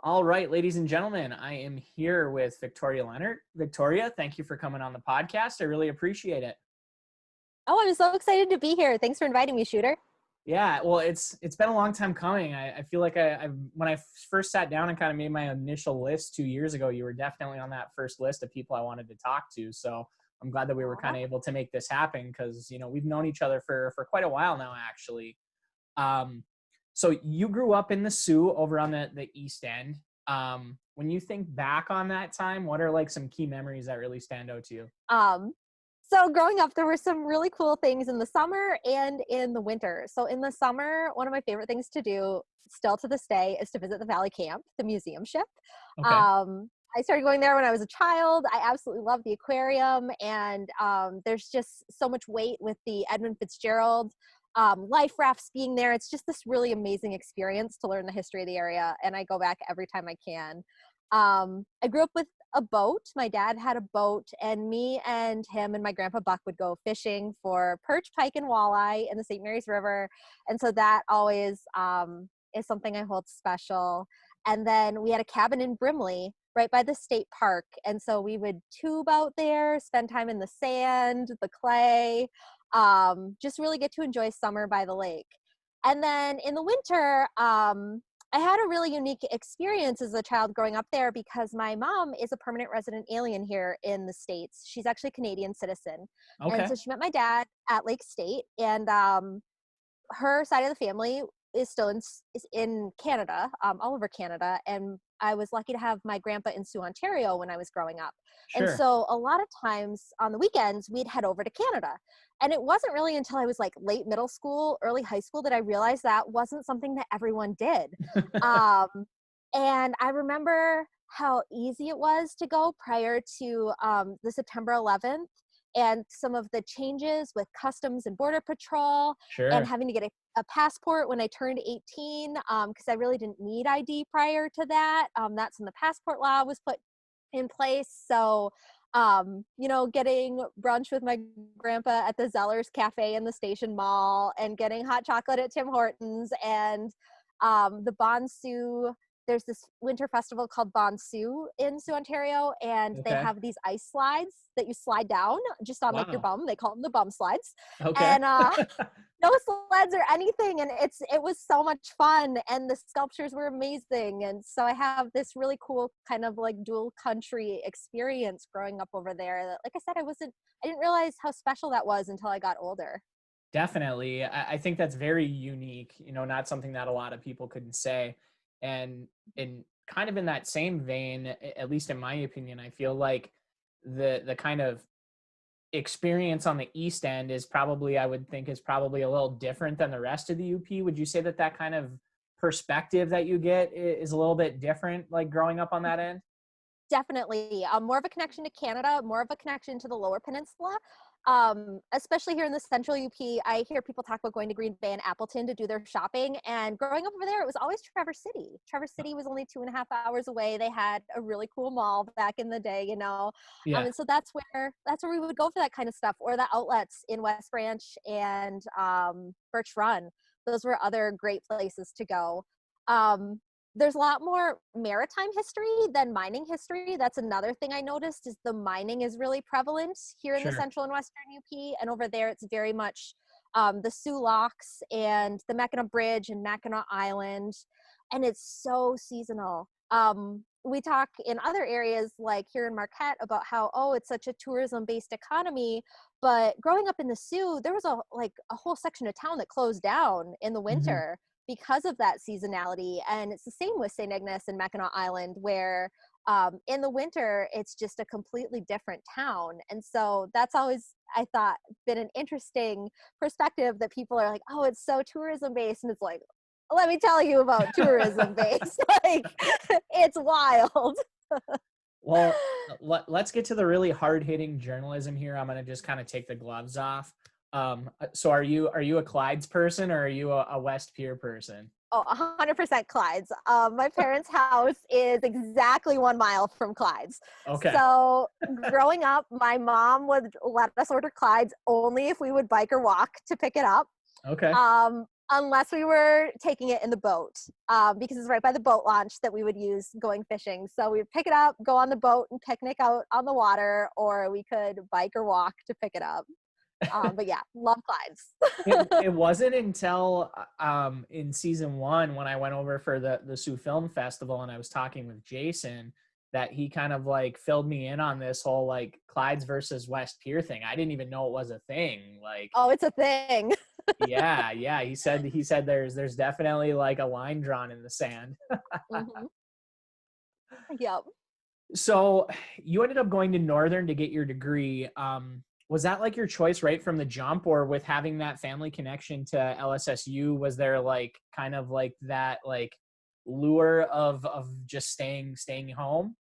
All right, ladies and gentlemen, I am here with Victoria Leonhardt. Victoria, thank you for coming on the podcast. I really appreciate it. Oh, I'm so excited to be here. Thanks for inviting me, Shooter. Yeah, well, it's been a long time coming. I feel like I when I first sat down and kind of made my initial list 2 years ago, you were definitely on that first list of people I wanted to talk to. So I'm glad that we were kind of able to make this happen because we've known each other for quite a while now, actually. Um, so you grew up in the Sioux over on the East End. When you think back on that time, what are like some key memories that really stand out to you? Um, so growing up, there were some really cool things in the summer and in the winter. So in the summer, one of my favorite things to do still to this day is to visit the Valley Camp, the museum ship. Okay. I started going there when I was a child. I absolutely love the aquarium, and there's just so much weight with the Edmund Fitzgerald life rafts being there. It's just this really amazing experience to learn the history of the area, and I go back every time I can. I grew up with a boat. My dad had a boat, and me and him and my grandpa Buck would go fishing for perch, pike, and walleye in the St. Mary's River. And so that always is something I hold special. And then we had a cabin in Brimley right by the state park. And so we would tube out there, spend time in the sand, the clay, just really get to enjoy summer by the lake. And then in the winter, I had a really unique experience as a child growing up there because my mom is a permanent resident alien here in the States. She's actually a Canadian citizen. And Okay. so she met my dad at Lake State, and her side of the family is still is in Canada, all over Canada. And I was lucky to have my grandpa in Sioux, Ontario when I was growing up. And Sure. so a lot of times on the weekends, we'd head over to Canada. And it wasn't really until I was like late middle school, early high school that I realized that wasn't something that everyone did. Um, and I remember how easy it was to go prior to the September 11th and some of the changes with Customs and Border Patrol and Sure. having to get a passport when I turned 18 because I really didn't need ID prior to that. That's when the passport law was put in place. So, getting brunch with my grandpa at the Zellers Cafe in the Station Mall and getting hot chocolate at Tim Hortons and the Bonsu. There's this winter festival called Bonsu in Sioux, Ontario, and they Okay. have these ice slides that you slide down just on like your Wow. bum. They call them the bum slides. Okay. And no sleds or anything, and it was so much fun, and the sculptures were amazing. And so I have this really cool kind of like dual country experience growing up over there that, like I said, I didn't realize how special that was until I got older. Definitely. I think that's very unique, not something that a lot of people could say. And in kind of in that same vein, at least in my opinion, I feel like the kind of experience on the East End is probably, I would think, is probably a little different than the rest of the UP. Would you say that that kind of perspective that you get is a little bit different, like growing up on that end? Definitely. More of a connection to Canada, more of a connection to the Lower Peninsula. Especially here in the central UP, I hear people talk about going to Green Bay and Appleton to do their shopping. And growing up over there, it was always Traverse City. Traverse City was only 2.5 hours away. They had a really cool mall back in the day. Yeah. And so that's where we would go for that kind of stuff, or the outlets in West Branch and Birch Run. Those were other great places to go. Um, there's a lot more maritime history than mining history. That's another thing I noticed is the mining is really prevalent here in the Sure. central and western UP. And over there, it's very much the Sioux Locks and the Mackinac Bridge and Mackinac Island. And it's so seasonal. We talk in other areas like here in Marquette about how, oh, it's such a tourism-based economy. But growing up in the Sioux, there was a whole section of town that closed down in the Hmm. winter because of that seasonality. And it's the same with St. Ignace and Mackinac Island, where in the winter, it's just a completely different town. And so that's always, I thought, been an interesting perspective that people are like, oh, it's so tourism based. And it's like, let me tell you about tourism based. Like, it's wild. Well, let's get to the really hard-hitting journalism here. I'm going to just kind of take the gloves off. So are you a Clyde's person or are you a West Pier person? Oh, 100% Clyde's. My parents' house is exactly 1 mile from Clyde's. Okay. So growing up, my mom would let us order Clyde's only if we would bike or walk to pick it up. Okay. unless we were taking it in the boat, because it's right by the boat launch that we would use going fishing. So we would pick it up, go on the boat and picnic out on the water, or we could bike or walk to pick it up. But yeah, love Clydes. It wasn't until in season 1 when I went over for the Sioux Film Festival and I was talking with Jason that he kind of like filled me in on this whole like Clydes versus West Pier thing. I didn't even know it was a thing. Like, Oh, it's a thing. yeah. He said there's definitely like a line drawn in the sand. Hmm. Yep. So you ended up going to Northern to get your degree. Was that like your choice right from the jump, or with having that family connection to LSSU, was there like kind of like that like lure of just staying home?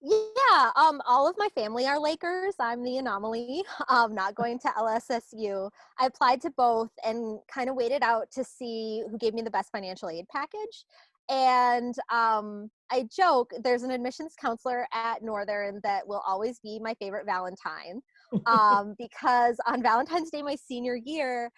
Yeah, all of my family are Lakers. I'm the anomaly, not going to LSSU. I applied to both and kind of waited out to see who gave me the best financial aid package. And I joke, there's an admissions counselor at Northern that will always be my favorite Valentine. Because on Valentine's Day, my senior year,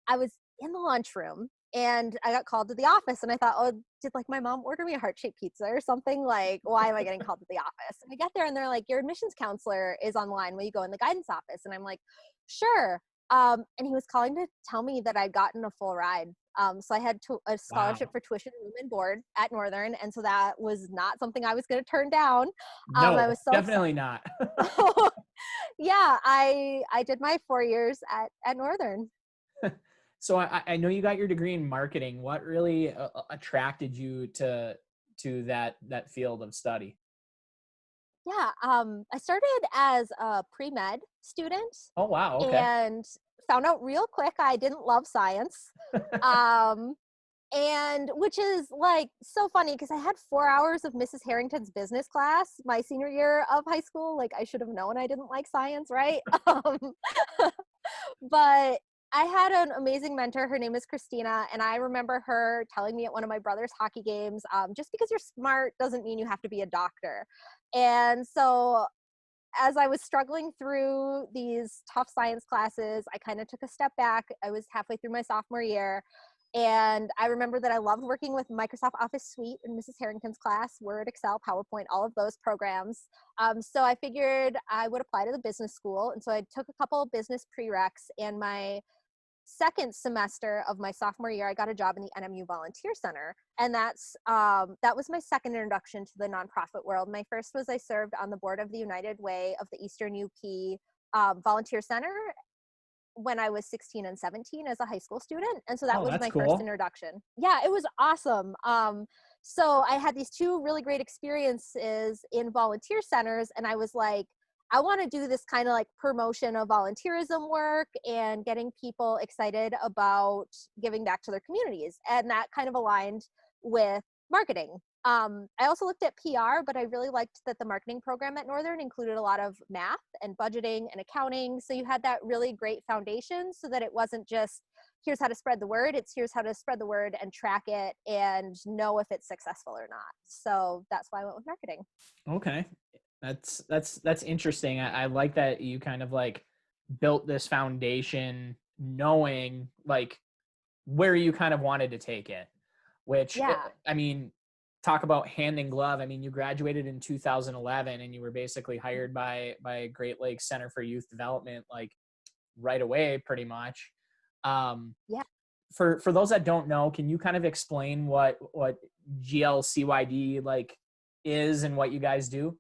I was in the lunchroom and I got called to the office and I thought, oh, did like my mom order me a heart-shaped pizza or something? Like, why am I getting called to the office? And I get there and they're like, your admissions counselor is online. Will you go in the guidance office? And I'm like, sure. And he was calling to tell me that I'd gotten a full ride. So I had a scholarship Wow. for tuition, room, and board at Northern. And so that was not something I was going to turn down. I No, was so definitely excited. not. Yeah, I did my 4 years at Northern. So I know you got your degree in marketing. What really attracted you to that field of study? Yeah, I started as a pre-med student Oh wow, okay. and found out real quick I didn't love science. Um, and which is like so funny because I had 4 hours of Mrs. Harrington's business class my senior year of high school. Like I should have known I didn't like science, right? But I had an amazing mentor. Her name is Christina, and I remember her telling me at one of my brother's hockey games, just because you're smart doesn't mean you have to be a doctor. And so as I was struggling through these tough science classes, I kind of took a step back. I was halfway through my sophomore year. And I remember that I loved working with Microsoft Office Suite in Mrs. Harrington's class, Word, Excel, PowerPoint, all of those programs. So I figured I would apply to the business school. And so I took a couple of business prereqs, and my second semester of my sophomore year, I got a job in the NMU Volunteer Center, and that was my second introduction to the nonprofit world. My first was I served on the board of the United Way of the Eastern UP Volunteer Center when I was 16 and 17 as a high school student, and so that Oh, was that's my first cool. introduction. Yeah, it was awesome. So I had these two really great experiences in volunteer centers, and I was like, I want to do this kind of like promotion of volunteerism work and getting people excited about giving back to their communities. And that kind of aligned with marketing. I also looked at PR, but I really liked that the marketing program at Northern included a lot of math and budgeting and accounting. So you had that really great foundation so that it wasn't just here's how to spread the word, it's here's how to spread the word and track it and know if it's successful or not. So that's why I went with marketing. Okay. That's interesting. I like that you kind of like built this foundation knowing like where you kind of wanted to take it, which Yeah. I mean, talk about hand in glove. I mean, you graduated in 2011 and you were basically hired by Great Lakes Center for Youth Development like right away pretty much. Um, Yeah. for those that don't know, can you kind of explain what GLCYD like is and what you guys do?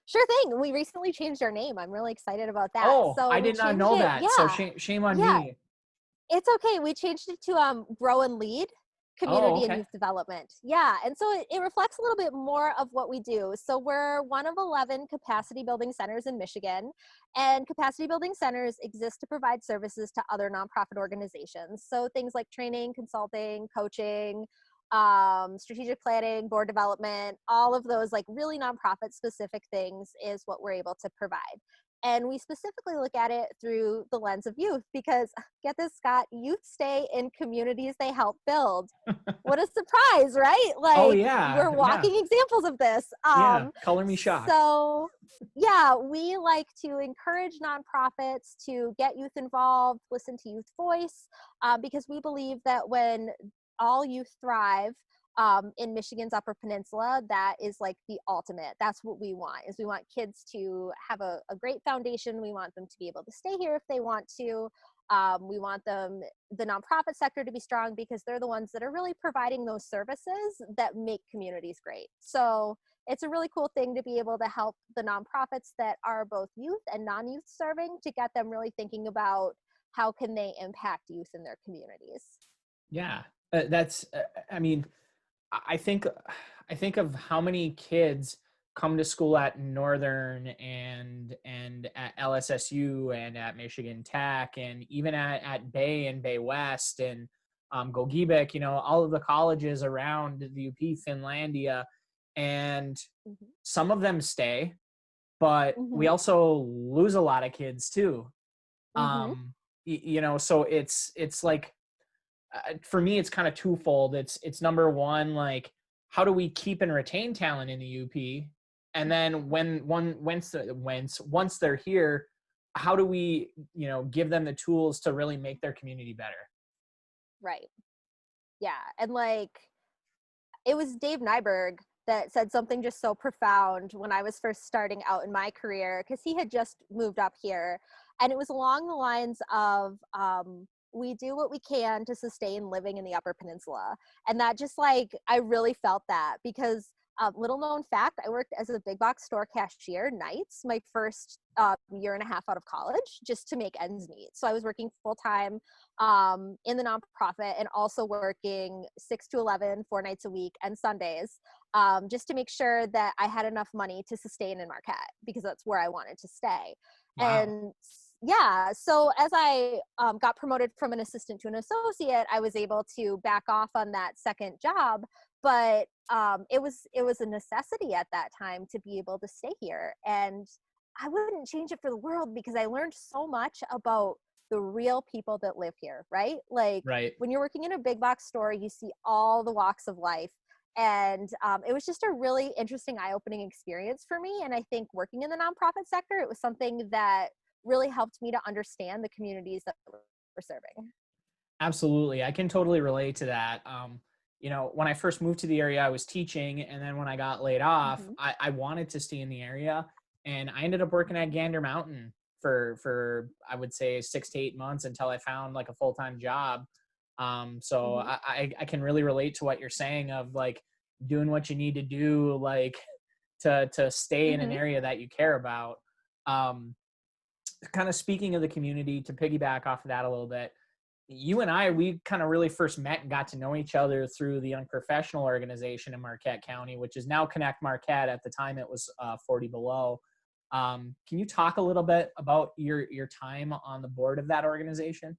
Sure thing. We recently changed our name. I'm really excited about that. Oh, So I we did not changed know it. that. So Yeah. shame on Yeah. me. It's okay. We changed it to Grow and Lead Oh, Community and okay. Youth Development. Yeah. And so it reflects a little bit more of what we do. So we're one of 11 capacity building centers in Michigan. And capacity building centers exist to provide services to other nonprofit organizations. So things like training, consulting, coaching, strategic planning, board development, all of those like really nonprofit specific things is what we're able to provide. And we specifically look at it through the lens of youth because, get this, Scott, youth stay in communities they help build. What a surprise, right? Oh Like, yeah. we're Yeah. walking examples of this. Yeah. Color me shocked. So yeah, we like to encourage nonprofits to get youth involved, listen to youth voice, because we believe that when all youth thrive, in Michigan's Upper Peninsula, that is like the ultimate. That's what we want, is we want kids to have a great foundation. We want them to be able to stay here if they want to. We want the nonprofit sector to be strong because they're the ones that are really providing those services that make communities great. So it's a really cool thing to be able to help the nonprofits that are both youth and non-youth serving, to get them really thinking about how can they impact youth in their communities. Yeah. That's, I mean, I think of how many kids come to school at Northern and at LSSU and at Michigan Tech and even at Bay and Bay West and Gogebic, all of the colleges around the UP, Finlandia, and Mm-hmm. some of them stay, but we Mm-hmm. also lose a lot of kids too. Mm-hmm. So it's like, for me, it's kind of twofold. It's number one, like, how do we keep and retain talent in the UP? And then once they're here, how do we, give them the tools to really make their community better? Right. Yeah. And like, it was Dave Nyberg that said something just so profound when I was first starting out in my career, because he had just moved up here. And it was along the lines of, we do what we can to sustain living in the Upper Peninsula. And that just like, I really felt that because, little known fact, I worked as a big box store cashier nights my first year and a half out of college, just to make ends meet. So I was working full time in the nonprofit and also working 6 to 11, 4 nights a week and Sundays, just to make sure that I had enough money to sustain in Marquette, because that's where I wanted to stay. Wow. And yeah, so as I got promoted from an assistant to an associate, I was able to back off on that second job. But it was a necessity at that time to be able to stay here. And I wouldn't change it for the world, because I learned so much about the real people that live here, right? Like, Right. when you're working in a big box store, you see all the walks of life. And it was just a really interesting, eye-opening experience for me. And I think working in the nonprofit sector, it was something that really helped me to understand the communities that we're serving. Absolutely. I can totally relate to that. When I first moved to the area, I was teaching. And then when I got laid off, Mm-hmm. I wanted to stay in the area. And I ended up working at Gander Mountain for I would say 6 to 8 months until I found like a full-time job. So Mm-hmm. I can really relate to what you're saying of like doing what you need to do, like to stay in an Mm-hmm. area that you care about. Um, Kind of speaking of the community, to piggyback off of that a little bit, you and we kind of really first met and got to know each other through the Young Professional Organization in Marquette County, which is now Connect Marquette. At the time, it was 40 Below. Can you talk a little bit about your time on the board of that organization?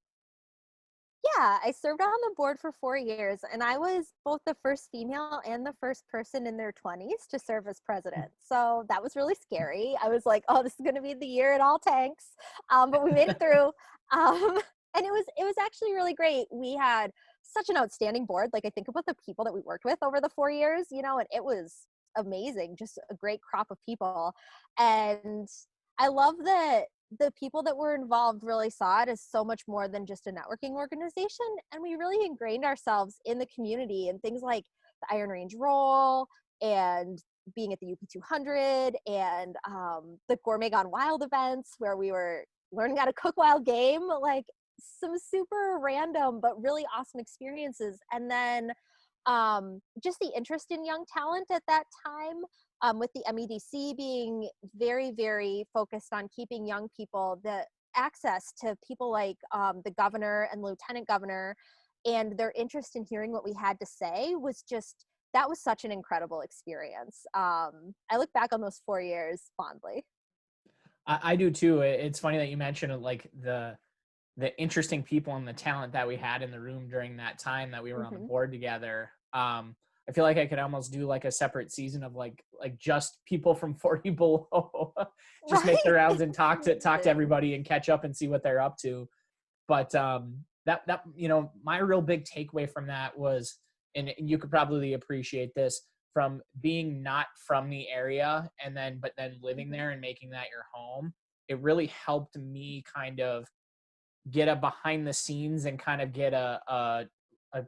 Yeah, I served on the board for 4 years, and I was both the first female and the first person in their 20s to serve as president. So that was really scary. I was like, "Oh, this is going to be the year it all tanks," but we made it through, um, and it was actually really great. We had such an outstanding board. Like, I think about the people that we worked with over the 4 years, and it was amazing. Just a great crop of people, and I love that the people that were involved really saw it as so much more than just a networking organization. And we really ingrained ourselves in the community, and things like the Iron Range Roll and being at the UP 200 and the Gourmet Gone Wild events, where we were learning how to cook wild game, like some super random but really awesome experiences. And then just the interest in young talent at that time, with the MEDC being very, very focused on keeping young people the access to people like the governor and lieutenant governor, and their interest in hearing what we had to say was just, that was such an incredible experience. I look back on those 4 years fondly. I do too. It's funny that you mentioned like the interesting people and the talent that we had in the room during that time that we were on the Hmm. board together. I feel like I could almost do like a separate season of like just people from 40 below, just make the Right? rounds and It's talk to amazing. everybody and catch up and see what they're up to. But that my real big takeaway from that was, and you could probably appreciate this, from being not from the area and then but then living Mhm. there and making that your home. It really helped me kind of get a behind the scenes and kind of get a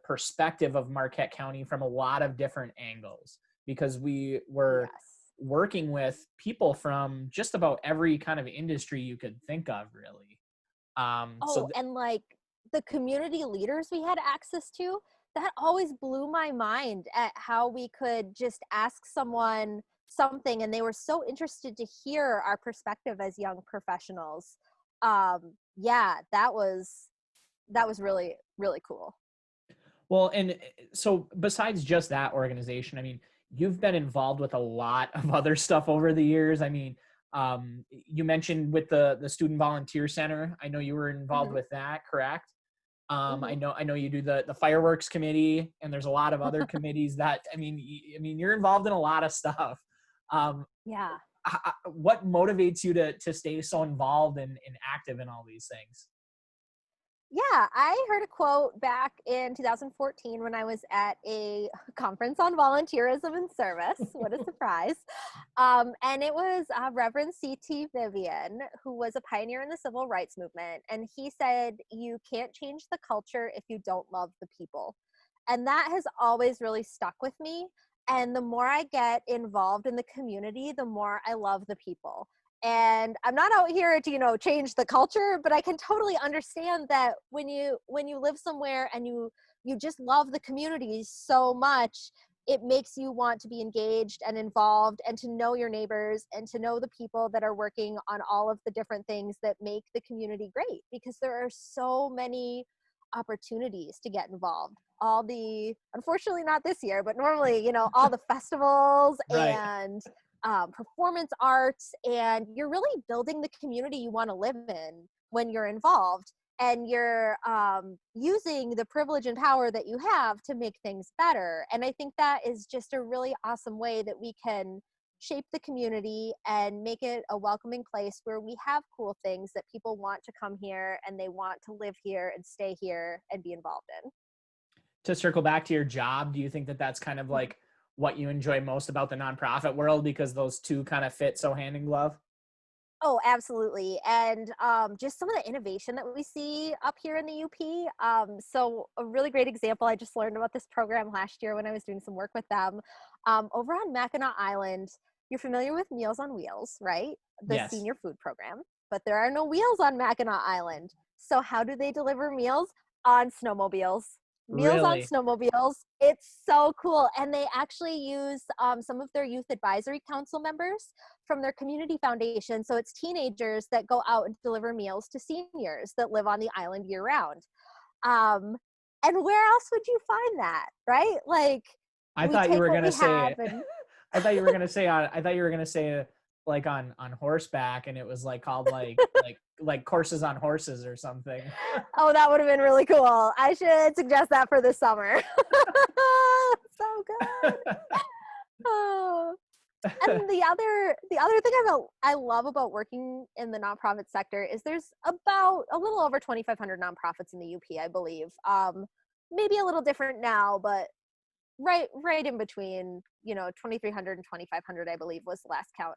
perspective of Marquette County from a lot of different angles, because we were Yes. working with people from just about every kind of industry you could think of, really. Oh, and like the community leaders we had access to, that always blew my mind at how we could just ask someone something and they were so interested to hear our perspective as young professionals. Yeah, that was really, really cool. Well, and so besides just that organization, I mean, you've been involved with a lot of other stuff over the years. I mean, you mentioned with the Student Volunteer Center. I know you were involved Hmm. with that, correct? I Hmm. know you do the fireworks committee, and there's a lot of other committees that I mean, you're involved in a lot of stuff. Um, Yeah. what motivates you to stay so involved and active in all these things? Yeah, I heard a quote back in 2014 when I was at a conference on volunteerism and service. What a surprise. And it was Reverend C.T. Vivian, who was a pioneer in the civil rights movement. And he said, "You can't change the culture if you don't love the people." And that has always really stuck with me. And the more I get involved in the community, the more I love the people. And I'm not out here to, change the culture, but I can totally understand that when you live somewhere and you just love the community so much, it makes you want to be engaged and involved and to know your neighbors and to know the people that are working on all of the different things that make the community great, because there are so many opportunities to get involved. All the, unfortunately not this year, but normally, all the festivals Right. and performance arts, and you're really building the community you want to live in when you're involved, and you're using the privilege and power that you have to make things better. And I think that is just a really awesome way that we can shape the community and make it a welcoming place where we have cool things that people want to come here and they want to live here and stay here and be involved in. To circle back to your job, do you think that that's kind of Mhm. like what you enjoy most about the nonprofit world, because those two kind of fit so hand in glove? Oh, absolutely. And just some of the innovation that we see up here in the UP. So, a really great example, I just learned about this program last year when I was doing some work with them. Over on Mackinac Island, you're familiar with Meals on Wheels, right? The Yes. senior food program. But there are no wheels on Mackinac Island. So, how do they deliver meals? On snowmobiles. Meals on Really? snowmobiles. It's so cool. And they actually use some of their youth advisory council members from their community foundation. So it's teenagers that go out and deliver meals to seniors that live on the island year round. Um, and where else would you find that, right? Like, I we thought you take were what gonna we have say and I thought you were gonna say like on horseback, and it was like called like courses on horses or something. oh, that would have been really cool. I should suggest that for this summer. So good. Oh. And the other thing I love about working in the nonprofit sector is there's about a little over 2,500 nonprofits in the UP, I believe. Maybe a little different now, but right in between, 2,300 and 2,500, I believe, was the last count.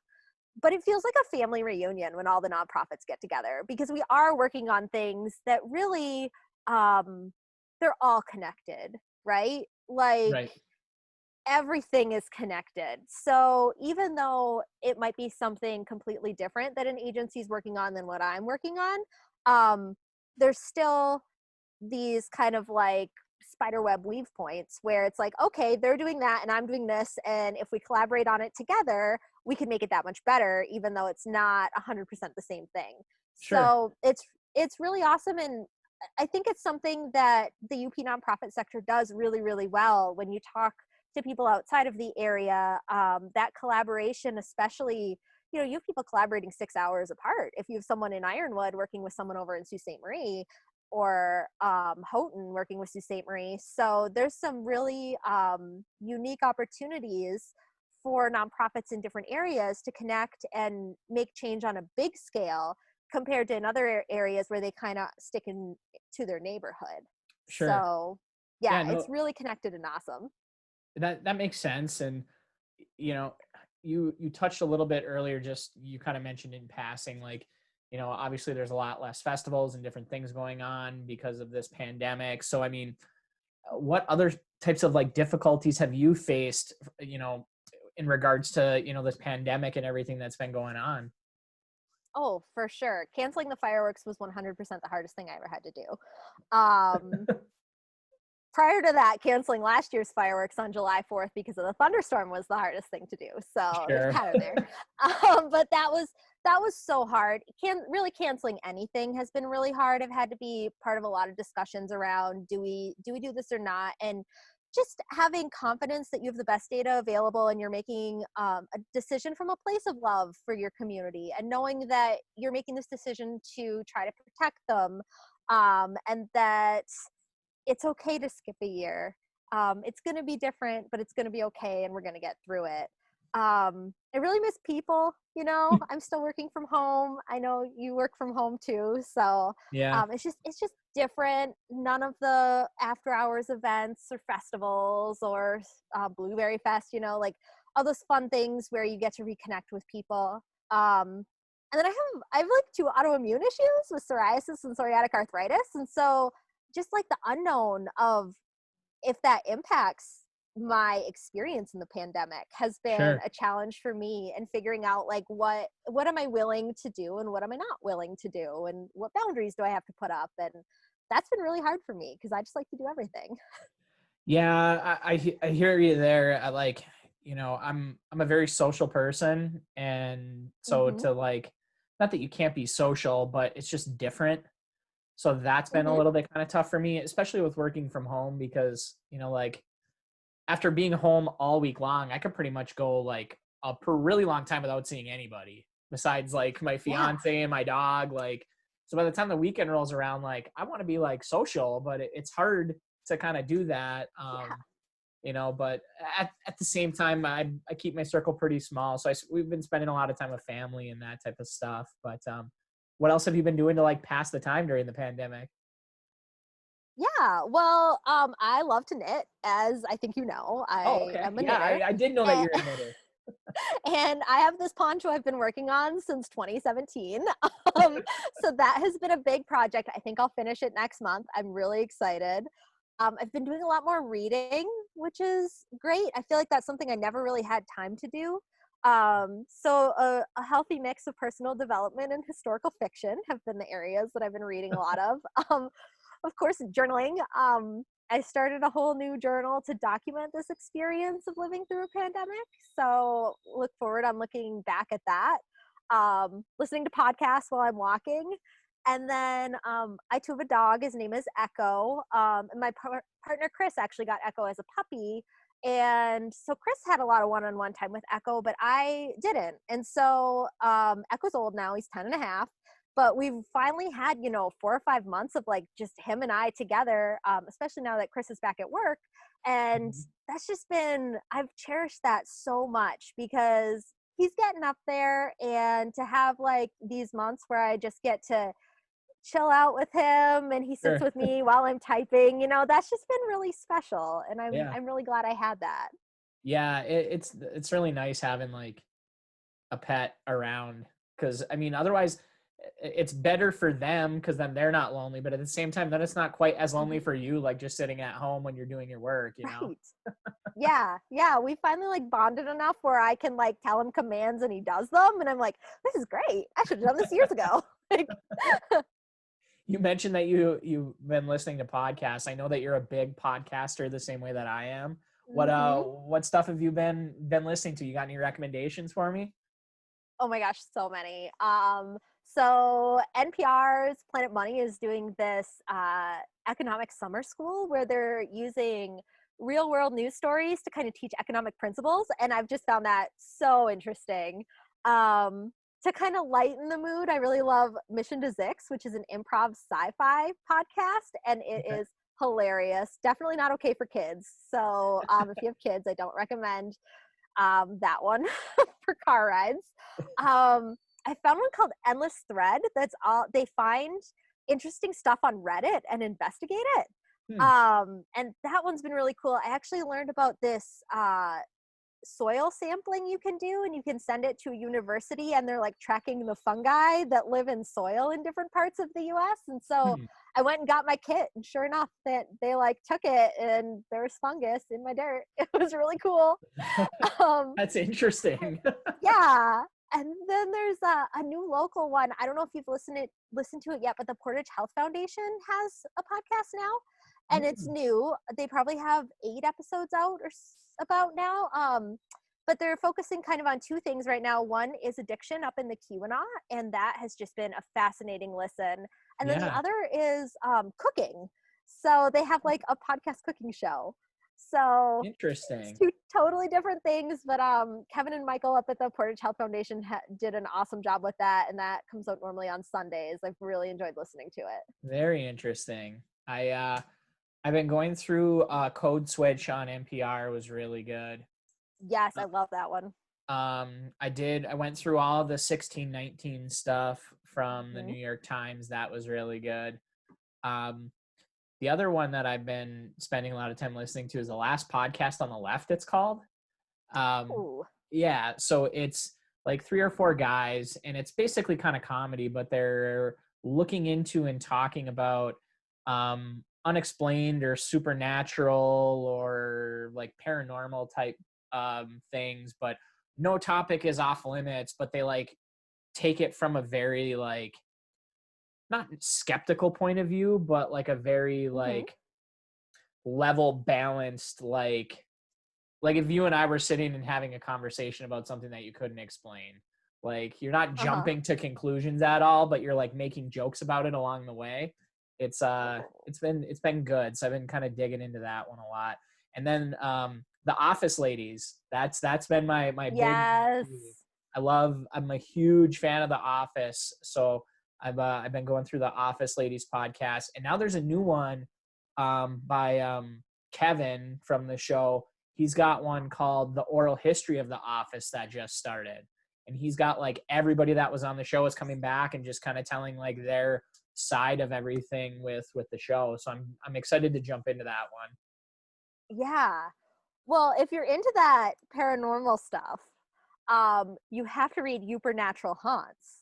But it feels like a family reunion when all the nonprofits get together, because we are working on things that really, um, they're all connected, right? Like, Right. everything is connected. So even though it might be something completely different that an agency is working on than what I'm working on, there's still these kind of like spider web weave points where it's like, okay, they're doing that and I'm doing this. And if we collaborate on it together, we can make it that much better, even though it's not 100% the same thing. Sure. So it's really awesome. And I think it's something that the UP nonprofit sector does really, really well. When you talk to people outside of the area, that collaboration, especially, you have people collaborating 6 hours apart. If you have someone in Ironwood working with someone over in Sault Ste. Marie, or Houghton working with Sault Ste. Marie. So there's some really unique opportunities for nonprofits in different areas to connect and make change on a big scale compared to in other areas where they kind of stick in to their neighborhood. Sure. So Yeah, yeah, no, it's really connected and awesome. that makes sense. And you know, you touched a little bit earlier, just you kind of mentioned in passing, like, obviously there's a lot less festivals and different things going on because of this pandemic. So I mean, what other types of like difficulties have you faced, in regards to, this pandemic and everything that's been going on? Oh, for sure. Canceling the fireworks was 100% the hardest thing I ever had to do. Prior to that, canceling last year's fireworks on July 4th because of the thunderstorm was the hardest thing to do. So there's a Sure. pattern there. But that was so hard. Really canceling anything has been really hard. I've had to be part of a lot of discussions around do we do this or not, and just having confidence that you have the best data available and you're making a decision from a place of love for your community, and knowing that you're making this decision to try to protect them, and that it's okay to skip a year. It's going to be different, but it's going to be okay, and we're going to get through it. I really miss people. I'm still working from home. I know you work from home too, so Yeah. it's just different. None of the after hours events or festivals or Blueberry Fest, like all those fun things where you get to reconnect with people. And then I have like 2 autoimmune issues with psoriasis and psoriatic arthritis, and so just like the unknown of if that impacts my experience in the pandemic has been Sure. a challenge for me, and figuring out like what am I willing to do and what am I not willing to do, and what boundaries do I have to put up. And that's been really hard for me because I just like to do everything. Yeah, I hear you there. I like, I'm a very social person, and so Mhm. to like, not that you can't be social, but it's just different. So that's been a Mhm. little bit kind of tough for me, especially with working from home, because, like, after being home all week long, I could pretty much go like a really long time without seeing anybody besides like my Yeah. fiance and my dog. Like, so by the time the weekend rolls around, like I want to be like social, but it's hard to kind of do that. Yeah. But at the same time, I keep my circle pretty small. So we've been spending a lot of time with family and that type of stuff. But what else have you been doing to like pass the time during the pandemic? Yeah. Well, I love to knit, as I think you know. Oh, I okay. am a Yeah, knitter. I did know that And you're a knitter. and I have this poncho I've been working on since 2017. Um, so that has been a big project. I think I'll finish it next month. I'm really excited. I've been doing a lot more reading, which is great. I feel like that's something I never really had time to do. So a healthy mix of personal development and historical fiction have been the areas that I've been reading a lot of. Um, of course, journaling. I started a whole new journal to document this experience of living through a pandemic. So look forward. I'm looking back at that. Listening to podcasts while I'm walking. And then I too have a dog. His name is Echo. And my partner Chris actually got Echo as a puppy. And so Chris had a lot of one-on-one time with Echo, but I didn't. And so Echo's old now. He's 10 and a half. But we've finally had, 4 or 5 months of like just him and I together, especially now that Chris is back at work. And Mhm. that's just been, I've cherished that so much because he's getting up there, and to have like these months where I just get to chill out with him and he sits Sure. with me while I'm typing, that's just been really special. And I'm, Yeah. I'm really glad I had that. Yeah, it's really nice having like a pet around, because I mean otherwise it's better for them because then they're not lonely, but at the same time then it's not quite as lonely Mhm. for you, like just sitting at home when you're doing your work. Right. Yeah, yeah, we finally like bonded enough where I can like tell him commands and he does them, and I'm like, this is great. I should have done this years ago. Like, You mentioned that you've been listening to podcasts. I know that you're a big podcaster the same way that I am. mhm. What stuff have you been listening to? You got any recommendations for me? Oh my gosh, so many. So NPR's Planet Money is doing this economic summer school where they're using real world news stories to kind of teach economic principles, and I've just found that so interesting. to kind of lighten the mood, I really love Mission to Zix, which is an improv sci-fi podcast, and it Okay. is hilarious. Definitely not okay for kids. So if you have kids, I don't recommend that one for car rides. I found one called Endless Thread. That's all they find interesting stuff on Reddit and investigate it. Hmm. And that one's been really cool. I actually learned about this soil sampling you can do, and you can send it to a university, and they're like tracking the fungi that live in soil in different parts of the US. And so Hmm. I went and got my kit, and sure enough, that they like took it, and there was fungus in my dirt. It was really cool. um That's interesting. yeah. And then there's a new local one. I don't know if you've listened to it yet, but the Portage Health Foundation has a podcast now, and it's Hmm. new. They probably have 8 episodes out or about now. But they're focusing kind of on 2 things right now. One is addiction up in the Keweenaw, and that has just been a fascinating listen. And then the Yeah. other is cooking. So they have like a podcast cooking show. So it's Interesting. 2 totally different things, but Kevin and Michael up at the Portage Health Foundation did an awesome job with that, and that comes out normally on Sundays. I've really enjoyed listening to it. Very interesting. I've been going through Code Switch on NPR. It was really good. Yes, I love that one. I went through all the 1619 stuff from the Hmm. New York Times. That was really good. Um, the other one that I've been spending a lot of time listening to is The Last Podcast on the Left, it's called. Um, Ooh. yeah, so it's like 3 or 4 guys, and it's basically kind of comedy, but they're looking into and talking about unexplained or supernatural or like paranormal type things, but no topic is off limits, but they like take it from a very like not skeptical point of view, but like a very Hmm. like level balanced like if you and I were sitting and having a conversation about something that you couldn't explain, like you're not Uh-huh. jumping to conclusions at all, but you're like making jokes about it along the way. It's been good. So I've been kind of digging into that one a lot. And then the Office Ladies, that's been my big. Yes. I'm a huge fan of The Office. So I've been going through the Office Ladies podcast, and now there's a new one by Kevin from the show. He's got one called The Oral History of the Office that just started. And he's got like everybody that was on the show is coming back and just kind of telling like their side of everything with the show. So I'm excited to jump into that one. Yeah. Well, if you're into that paranormal stuff, you have to read Supernatural Haunts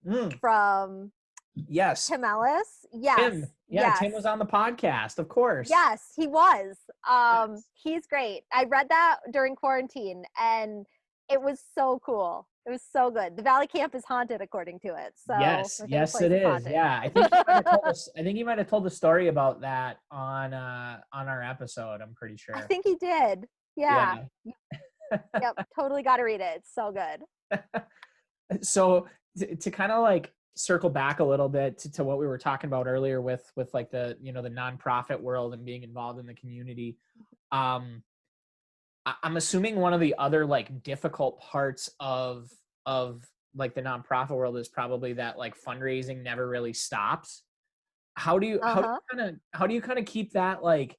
Mm, from yes. Tim Ellis. Yes. Tim. Yeah, Yes. Tim was on the podcast, of course. Yes, he was. Yes. He's great. I read that during quarantine, and it was so cool. It was so good. The Valley Camp is haunted, according to it. So Yes, my favorite yes, it place is is. haunted. Yeah, I think he might have told us. I think he might have told the story about that on our episode. I'm pretty I sure. think he did. Yeah. Yeah. Yep. Totally got to read it. It's so good. So to kind of like circle back a little bit to what we were talking about earlier with like the the nonprofit world and being involved in the community. Um, I'm assuming one of the other like difficult parts of like the nonprofit world is probably that like fundraising never really stops. How do you Uh huh. how do you kind of keep that like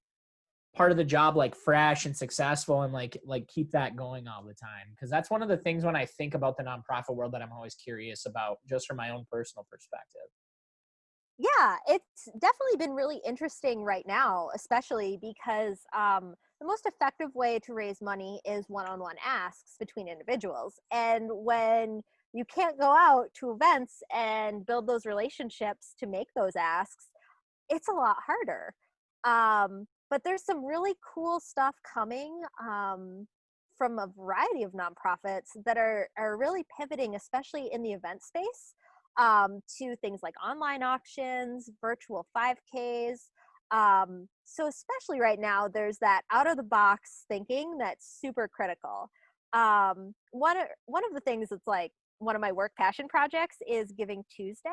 part of the job like fresh and successful and like keep that going all the time? Because that's one of the things when I think about the nonprofit world that I'm always curious about, just from my own personal perspective. Yeah, it's definitely been really interesting right now, especially because the most effective way to raise money is one-on-one asks between individuals. And when you can't go out to events and build those relationships to make those asks, it's a lot harder. But there's some really cool stuff coming from a variety of nonprofits that are really pivoting, especially in the event space, to things like online auctions, virtual 5Ks. So especially right now, there's that out of the box thinking that's super critical. One of the things that's like one of my work passion projects is Giving Tuesday,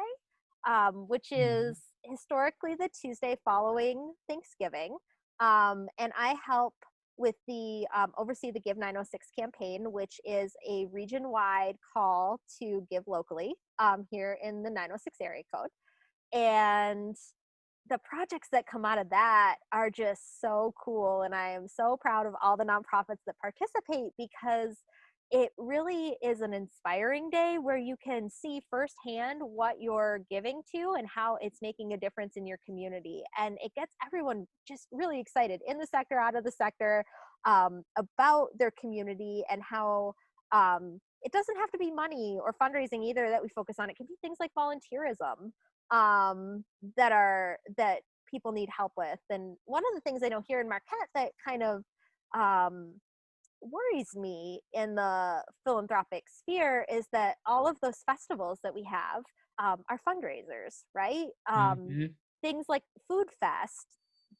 which Mhm. is historically the Tuesday following Thanksgiving. And I help with the Oversee the Give 906 campaign, which is a region-wide call to give locally here in the 906 area code. And the projects that come out of that are just so cool. And I am so proud of all the nonprofits that participate, because it really is an inspiring day where you can see firsthand what you're giving to and how it's making a difference in your community. And it gets everyone just really excited, in the sector, out of the sector, about their community, and how it doesn't have to be money or fundraising either that we focus on. It can be things like volunteerism that people need help with. And one of the things I know here in Marquette that kind of worries me in the philanthropic sphere is that all of those festivals that we have are fundraisers, right? Mm-hmm. Things like Food Fest,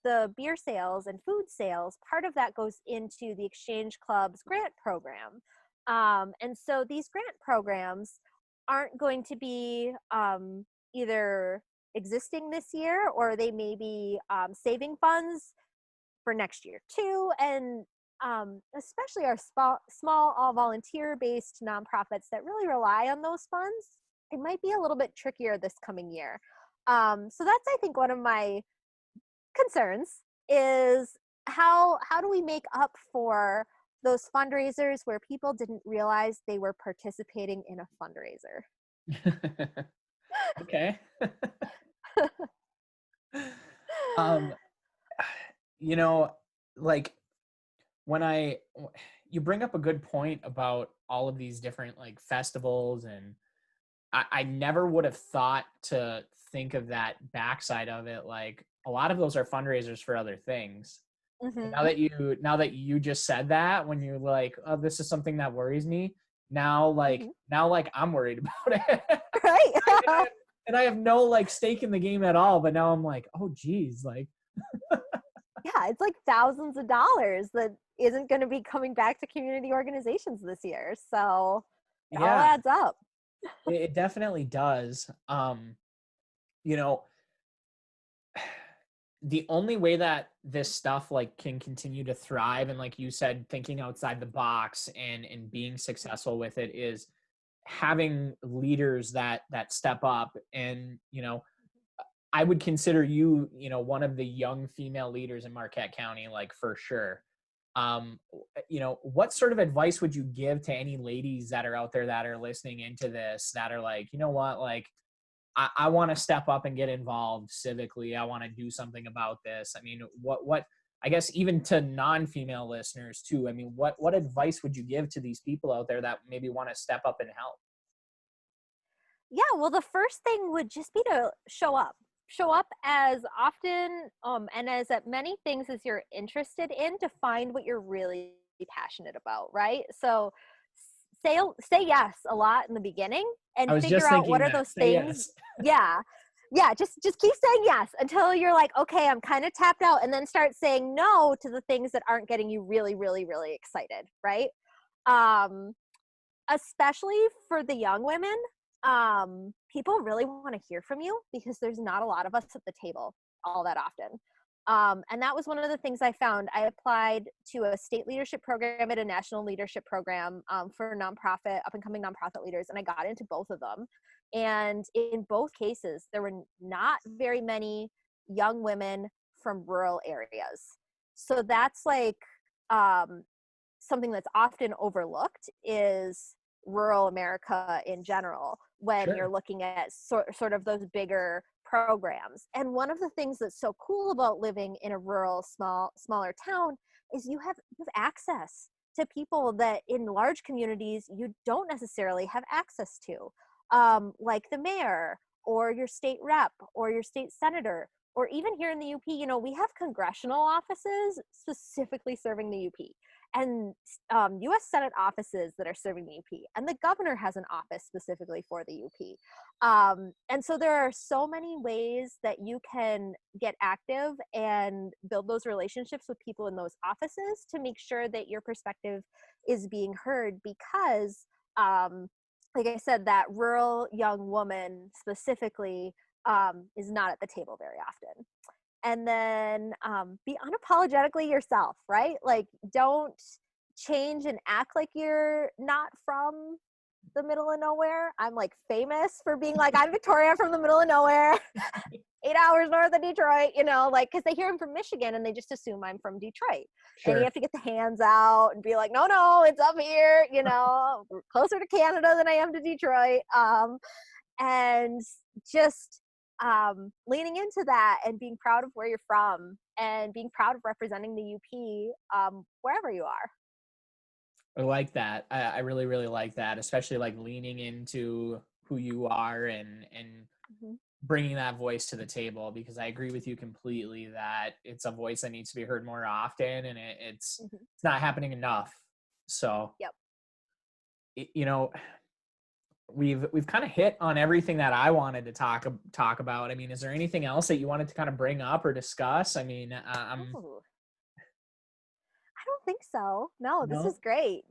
the beer sales and food sales, part of that goes into the Exchange Club's grant program. And so these grant programs aren't going to be either existing this year, or they may be saving funds for next year too. And especially our small all volunteer based nonprofits that really rely on those funds, it might be a little bit trickier this coming year. So that's, I think, one of my concerns is how do we make up for those fundraisers where people didn't realize they were participating in a fundraiser. Okay. um you know, like, when you bring up a good point about all of these different like festivals, and I never would have thought to think of that backside of it. Like, a lot of those are fundraisers for other things. And Mm-hmm. now that you just said that, when you're like, oh, this is something that worries me, now like Mm-hmm. now like I'm worried about it. Right. And I have no like stake in the game at all, but now I'm like, oh geez, like, Yeah, it's like thousands of dollars that isn't going to be coming back to community organizations this year. So it all yeah, adds up. it definitely does. You know, the only way that this stuff like can continue to thrive, and like you said, thinking outside the box and being successful with it, is having leaders that step up. And I would consider you, one of the young female leaders in Marquette County, like, for sure. What sort of advice would you give to any ladies that are out there that are listening into this, that are like, you know what, like, I want to step up and get involved civically. I want to do something about this. I mean, what, I guess, even to non-female listeners too. I mean, what advice would you give to these people out there that maybe want to step up and help? Yeah, well, the first thing would just be to show up. Show up as often and as at many things as you're interested in, to find what you're really passionate about, right? So say yes a lot in the beginning, I and was figure just out what thinking are that. those Say things. yes. Yeah. Yeah, just keep saying yes until you're like, okay, I'm kind of tapped out, and then start saying no to the things that aren't getting you really, really, really excited, right? Um, Especially for the young women, people really want to hear from you, because there's not a lot of us at the table all that often. And that was one of the things I found. I applied to a state leadership program and a national leadership program for nonprofit, up and coming nonprofit leaders, and I got into both of them. And in both cases, there were not very many young women from rural areas. So that's like um, something that's often overlooked, is rural America in general when you're Sure. looking at sort of those bigger programs. And one of the things that's so cool about living in a rural smaller town is you have access to people that in large communities you don't necessarily have access to, like the mayor or your state rep or your state senator. Or even here in the UP, we have congressional offices specifically serving the UP, and U.S. Senate offices that are serving the UP, and the governor has an office specifically for the UP. And so there are so many ways that you can get active and build those relationships with people in those offices to make sure that your perspective is being heard, because like I said, that rural young woman specifically is not at the table very often. and then be unapologetically yourself, right? Like, don't change and act like you're not from the middle of nowhere. I'm like famous for being like, I'm Victoria from the middle of nowhere, 8 hours north of Detroit, you know, like, because they hear I'm from Michigan and they just assume I'm from Detroit. And you Sure. have to get the hands out and be like, no, no, it's up here, you know, we're closer to Canada than I am to Detroit. And just leaning into that and being proud of where you're from and being proud of representing the UP wherever you are. I like that. I really, really like that, especially like leaning into who you are and Mm-hmm. bringing that voice to the table, because I agree with you completely that it's a voice that needs to be heard more often, and Mm-hmm. it's not happening enough. So, Yep. you know, we've kind of hit on everything that I wanted to talk about. I mean, is there anything else that you wanted to kind of bring up or discuss? I mean, Oh, I don't think so. No, this is no. great.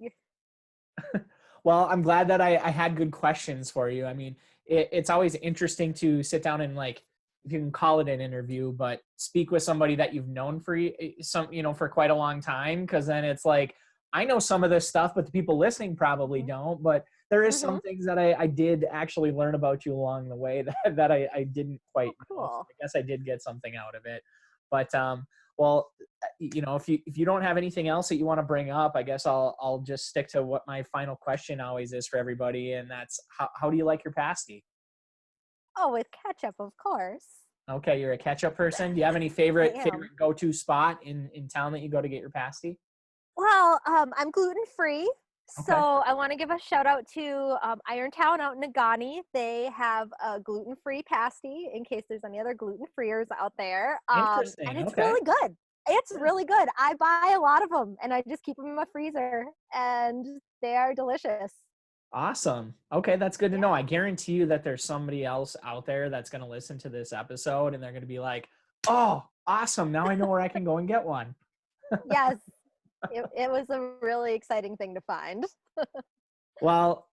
Well, I'm glad that I had good questions for you. I mean, it's always interesting to sit down and, like, if you can call it an interview, but speak with somebody that you've known for for quite a long time. Because then it's like, I know some of this stuff, but the people listening probably Mm-hmm. don't. But there is Mm-hmm. some things that I did actually learn about you along the way that I didn't Oh, quite know. So cool. I guess I did get something out of it. But well, if you don't have anything else that you want to bring up, I guess I'll just stick to what my final question always is for everybody, and that's how do you like your pasty? Oh, with ketchup, of course. Okay, you're a ketchup person. Do you have any I favorite am. go-to spot in town that you go to get your pasty? Well, I'm gluten free. So Okay, I want to give a shout out to Irontown out in Nagani. They have a gluten free pasty in case there's any other gluten freers out there. And interesting. it's Okay, really good. It's yeah, really good. I buy a lot of them and I just keep them in my freezer and they are delicious. awesome. Okay, that's good to know. Yeah. I guarantee you that there's somebody else out there that's going to listen to this episode and they're going to be like, "Oh, awesome! Now I know where I can go and get one." Yes. It was a really exciting thing to find. Well,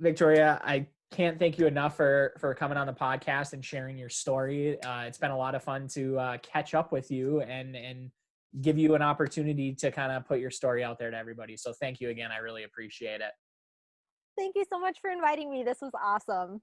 Victoria, I can't thank you enough for coming on the podcast and sharing your story. It's been a lot of fun to catch up with you and give you an opportunity to kind of put your story out there to everybody. So thank you again. I really appreciate it. Thank you so much for inviting me. This was awesome.